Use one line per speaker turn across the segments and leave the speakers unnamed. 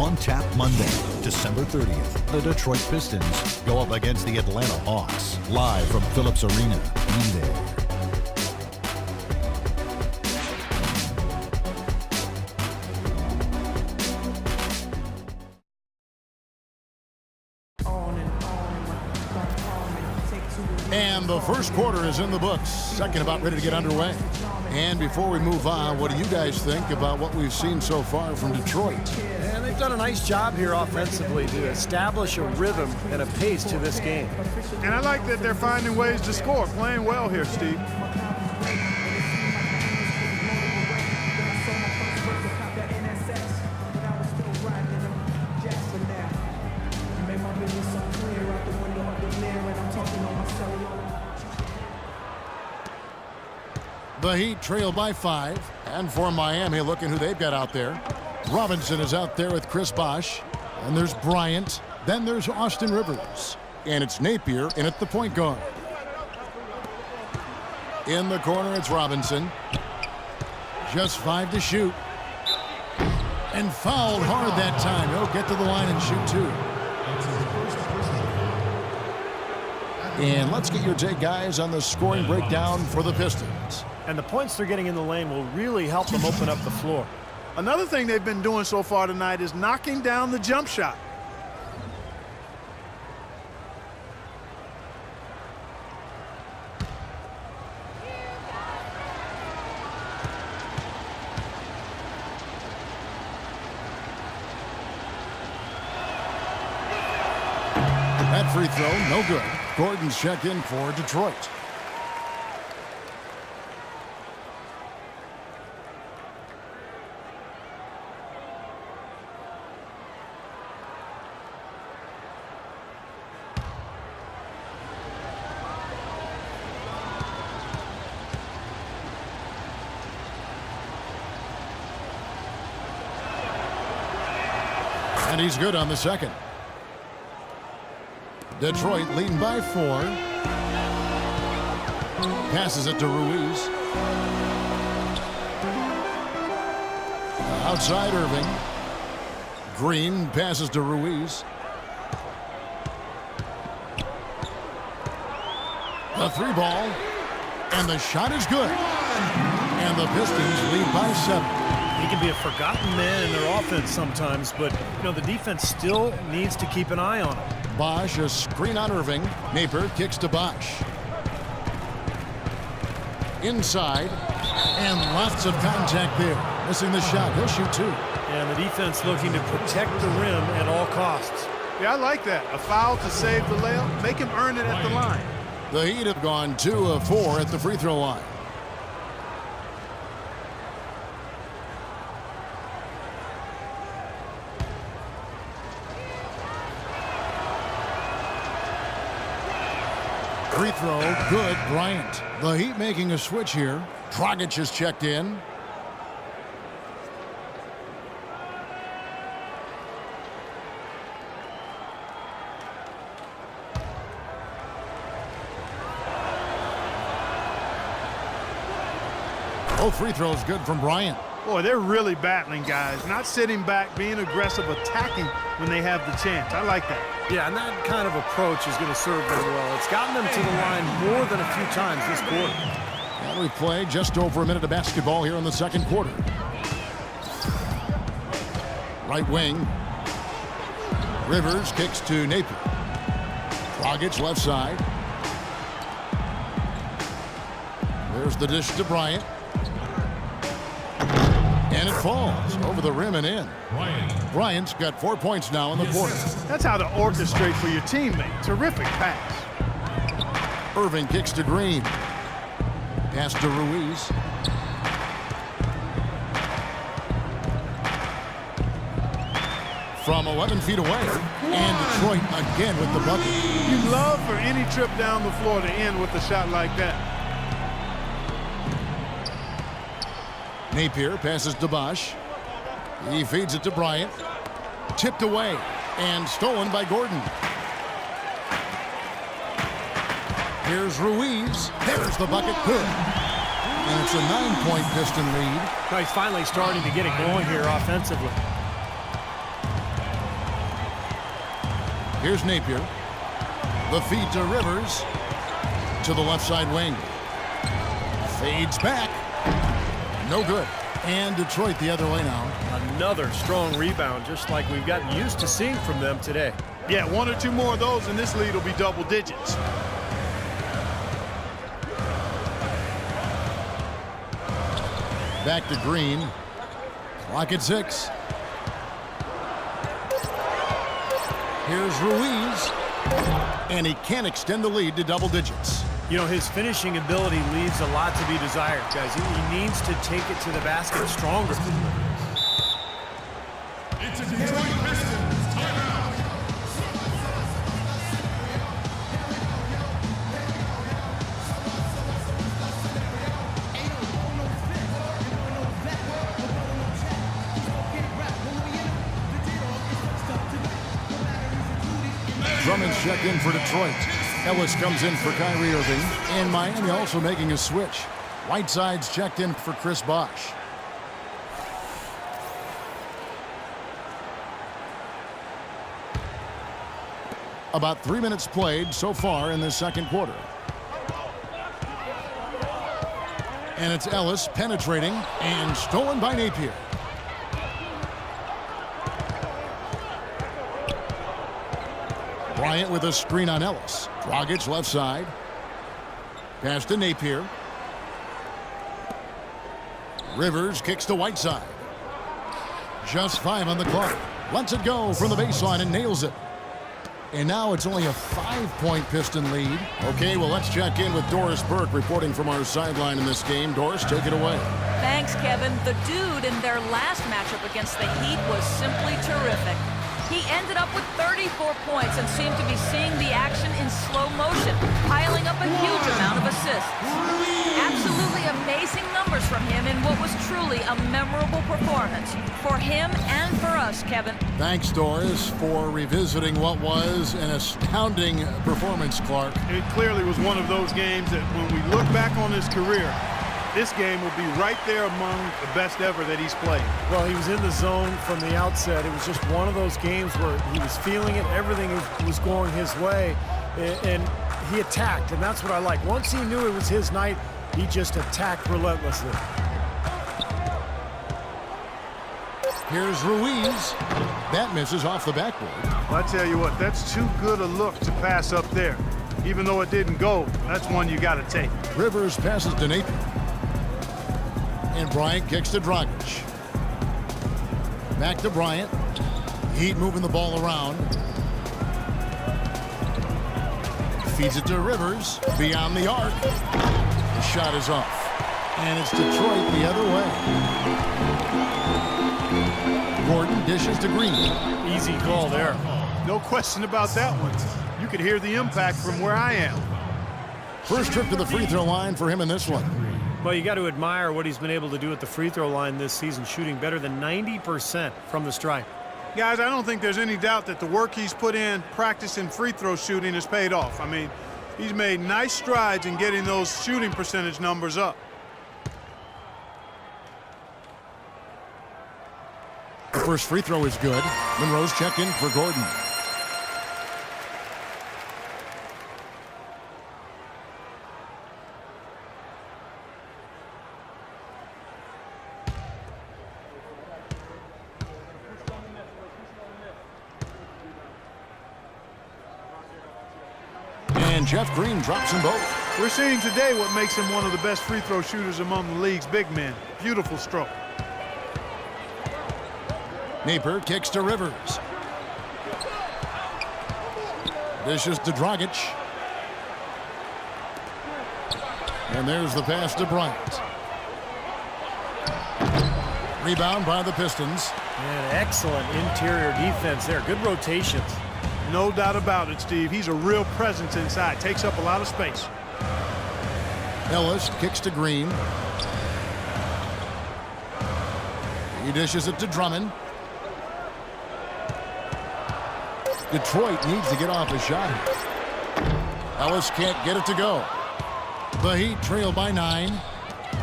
On Tap Monday, December 30th, the Detroit Pistons go up against the Atlanta Hawks. Live from Phillips Arena. Be there.
And the first quarter is in the books. Second about ready to get underway. And before we move on, what do you guys think about what we've seen so far from Detroit?
And they've done a nice job here offensively to establish a rhythm and a pace to this game.
And I like that they're finding ways to score, playing well here, Steve.
The Heat trail by 5. And for Miami, looking who they've got out there. Robinson is out there with Chris Bosh. And there's Bryant. Then there's Austin Rivers. And it's Napier in at the point guard. In the corner, it's Robinson. Just 5 to shoot. And fouled hard that time. He'll get to the line and shoot 2. And let's get your take, guys, on the scoring breakdown for the Pistons.
And the points they're getting in the lane will really help them open up the floor.
Another thing they've been doing so far tonight is knocking down the jump shot.
That free throw, no good. Gordon's check in for Detroit. And he's good on the second. Detroit leading by 4. Passes it to Ruiz. Outside Irving. Green passes to Ruiz. The 3 ball. And the shot is good. And the Pistons lead by 7.
He can be a forgotten man in their offense sometimes, but the defense still needs to keep an eye on him.
Bosh, a screen on Irving. Napier kicks to Bosh. Inside. And lots of contact there. Missing the shot. He'll shoot 2.
And the defense looking to protect the rim at all costs.
Yeah, I like that. A foul to save the layup. Make him earn it at the line.
The Heat have gone 2 of 4 at the free throw line. Free throw, good, Bryant. The Heat making a switch here. Dragic is checked in. Both free throws good from Bryant.
Boy, they're really battling, guys. Not sitting back, being aggressive, attacking when they have the chance. I like that.
Yeah, and that kind of approach is going to serve them well. It's gotten them to the line more than a few times this quarter.
And we've played just over a minute of basketball here in the second quarter. Right wing. Rivers kicks to Napier. Dragic left side. There's the dish to Bryant. And it falls over the rim and in. Bryant's got 4 points now in the quarter.
That's how to orchestrate for your teammate. Terrific pass.
Irving kicks to Green. Pass to Ruiz. From 11 feet away. And Detroit again with the bucket.
You'd love for any trip down the floor to end with a shot like that.
Napier passes to Bosh. He feeds it to Bryant. Tipped away and stolen by Gordon. Here's Ruiz. There's the bucket. Good. And it's a 9-point Piston lead.
He's finally starting to get it going here offensively.
Here's Napier. The feed to Rivers. To the left side wing. Fades back. No good. And Detroit the other way now.
Another strong rebound, just like we've gotten used to seeing from them today.
Yeah, one or two more of those and this lead will be double digits.
Back to Green. Clock at 6. Here's Ruiz. And he can't extend the lead to double digits.
You know, his finishing ability leaves a lot to be desired, guys. He needs to take it to the basket stronger.
It's a Detroit Pistons timeout.
Drummond's checked in for Detroit. Ellis comes in for Kyrie Irving. And Miami also making a switch. Whiteside's checked in for Chris Bosh. About 3 minutes played so far in the second quarter. And it's Ellis penetrating and stolen by Napier. Bryant with a screen on Ellis. Dragic left side. Pass to Napier. Rivers kicks to Whiteside. Just 5 on the clock. Lets it go from the baseline and nails it. And now it's only a 5-point Piston lead. Okay, well, let's check in with Doris Burke reporting from our sideline in this game. Doris, take it away.
Thanks, Kevin. The dude in their last matchup against the Heat was simply terrific. He ended up with 34 points and seemed to be seeing the action in slow motion, piling up a huge amount of assists. Absolutely amazing numbers from him in what was truly a memorable performance for him and for us, Kevin.
Thanks, Doris, for revisiting what was an astounding performance, Clark.
It clearly was one of those games that when we look back on his career, this game will be right there among the best ever that he's played.
Well, he was in the zone from the outset. It was just one of those games where he was feeling it. Everything was going his way, and he attacked, and that's what I like. Once he knew it was his night, he just attacked relentlessly.
Here's Ruiz. That misses off the backboard.
Well, I tell you what, that's too good a look to pass up there. Even though it didn't go, that's one you got to take.
Rivers passes to Napier. And Bryant kicks to Dragic. Back to Bryant. Heat moving the ball around. Feeds it to Rivers. Beyond the arc. The shot is off. And it's Detroit the other way. Gordon dishes to Green.
Easy call there.
No question about that one. You could hear the impact from where I am.
First trip to the free throw line for him in this one.
Well, you got to admire what he's been able to do at the free throw line this season, shooting better than 90% from the stripe.
Guys, I don't think there's any doubt that the work he's put in practicing free throw shooting has paid off. I mean, he's made nice strides in getting those shooting percentage numbers up.
The first free throw is good. Monroe's checked in for Gordon. And Jeff Green drops them both.
We're seeing today what makes him one of the best free throw shooters among the league's big men. Beautiful stroke.
Napier kicks to Rivers. Dishes to Dragic. And there's the pass to Bryant. Rebound by the Pistons.
And excellent interior defense there. Good rotations.
No doubt about it, Steve. He's a real presence inside. Takes up a lot of space.
Ellis kicks to Green. He dishes it to Drummond. Detroit needs to get off a shot. Ellis can't get it to go. The Heat trail by 9.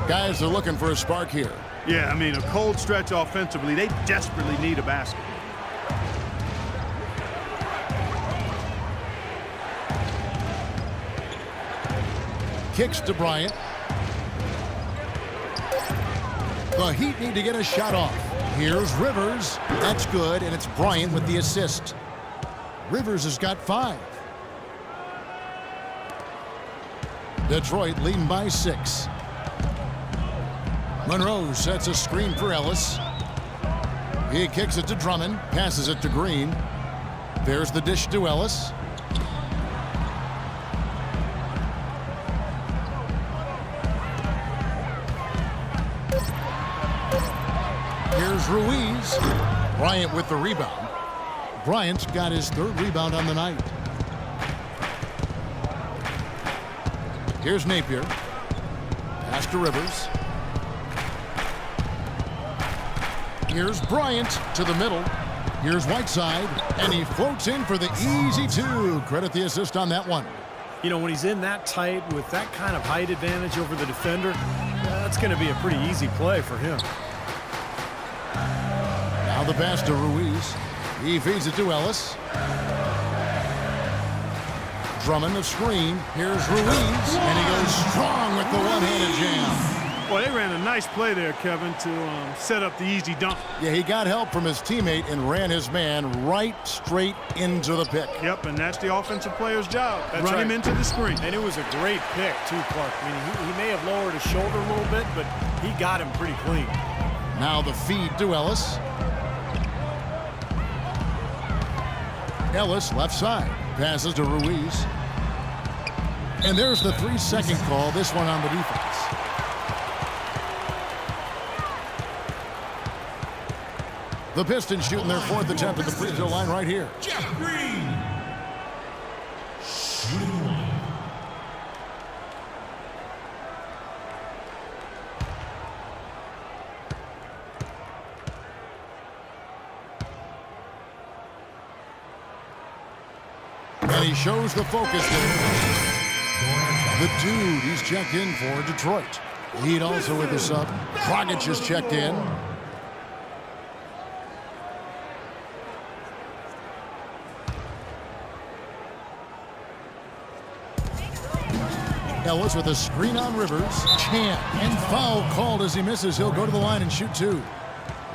Guys are looking for a spark here.
Yeah, I mean, a cold stretch offensively. They desperately need a basket.
kicks to Bryant. The Heat need to get a shot off. Here's Rivers. That's good, and it's Bryant with the assist. Rivers has got 5. Detroit leading by 6. Monroe sets a screen for Ellis. He kicks it to Drummond, passes it to Green. There's the dish to Ellis. Here's Ruiz. Bryant with the rebound. Bryant's got his 3rd rebound on the night. Here's Napier. Pass to Rivers. Here's Bryant to the middle. Here's Whiteside, and he floats in for the easy 2. Credit the assist on that one.
You know, when he's in that tight with that kind of height advantage over the defender, that's going to be a pretty easy play for him.
Now the pass to Ruiz. He feeds it to Ellis. Drummond a screen. Here's Ruiz, and he goes strong with the one-handed jam.
Well, they ran a nice play there, Kevin, to set up the easy dunk.
Yeah, he got help from his teammate and ran his man right straight into the pick.
Yep, and that's the offensive player's job. Run him into the screen.
And it was a great pick, too, Clark. I mean, he may have lowered his shoulder a little bit, but he got him pretty clean.
Now the feed to Ellis. Ellis left side. Passes to Ruiz. And there's the 3-second call, this one on the defense. The Pistons shooting their 4th attempt at the free throw line right here.
Jeff Green. Shooting line.
And he shows the focus there. The dude he's checked in for Detroit. Heat also with the sub. Dragic is checked in. Ellis with a screen on Rivers. Champ, and foul called as he misses. He'll go to the line and shoot 2.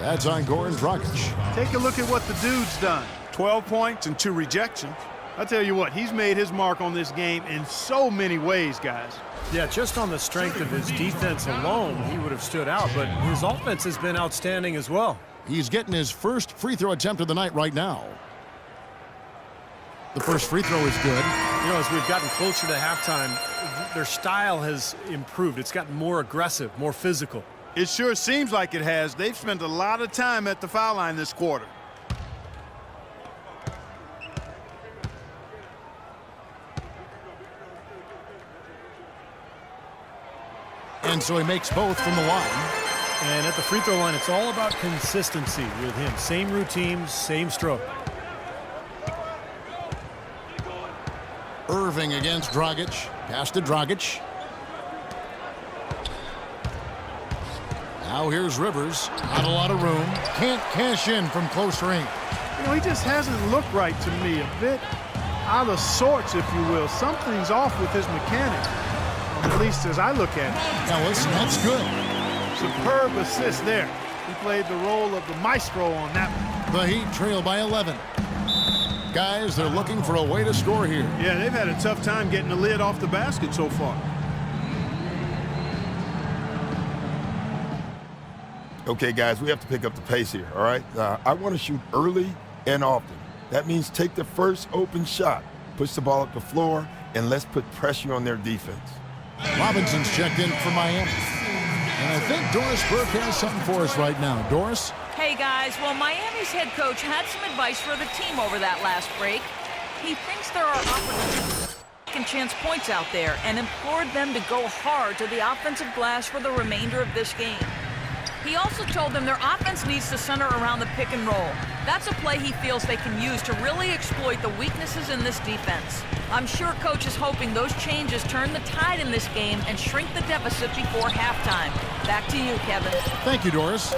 That's on Goran Dragic.
Take a look at what the dude's done. 12 points and 2 rejections. I tell you what, he's made his mark on this game in so many ways, guys.
Yeah, just on the strength of his defense alone, he would have stood out, but his offense has been outstanding as well.
He's getting his first free throw attempt of the night right now. The first free throw is good.
You know, as we've gotten closer to halftime, their style has improved. It's gotten more aggressive, more physical.
It sure seems like it has. They've spent a lot of time at the foul line this quarter.
And so he makes both from the line.
And at the free throw line, it's all about consistency with him. Same routine, same stroke.
Irving against Dragic. Pass to Dragic. Now here's Rivers. Not a lot of room. Can't cash in from close range.
You know, he just hasn't looked right to me. A bit out of sorts, if you will. Something's off with his mechanics, at least as I look at it.
Ellis, that's good.
Superb assist there. He played the role of the maestro on that one.
The Heat trail by 11. Guys, they're looking for a way to score here.
Yeah, they've had a tough time getting the lid off the basket so far.
Okay, guys, we have to pick up the pace here, all right? I want to shoot early and often. That means take the first open shot, push the ball up the floor, and let's put pressure on their defense.
Robinson's checked in for Miami. And I think Doris Burke has something for us right now. Doris?
Hey guys, well, Miami's head coach had some advice for the team over that last break. He thinks there are opportunities second chance points out there and implored them to go hard to the offensive glass for the remainder of this game. He also told them their offense needs to center around the pick and roll. That's a play he feels they can use to really exploit the weaknesses in this defense. I'm sure Coach is hoping those changes turn the tide in this game and shrink the deficit before halftime. Back to you, Kevin.
Thank you, Doris.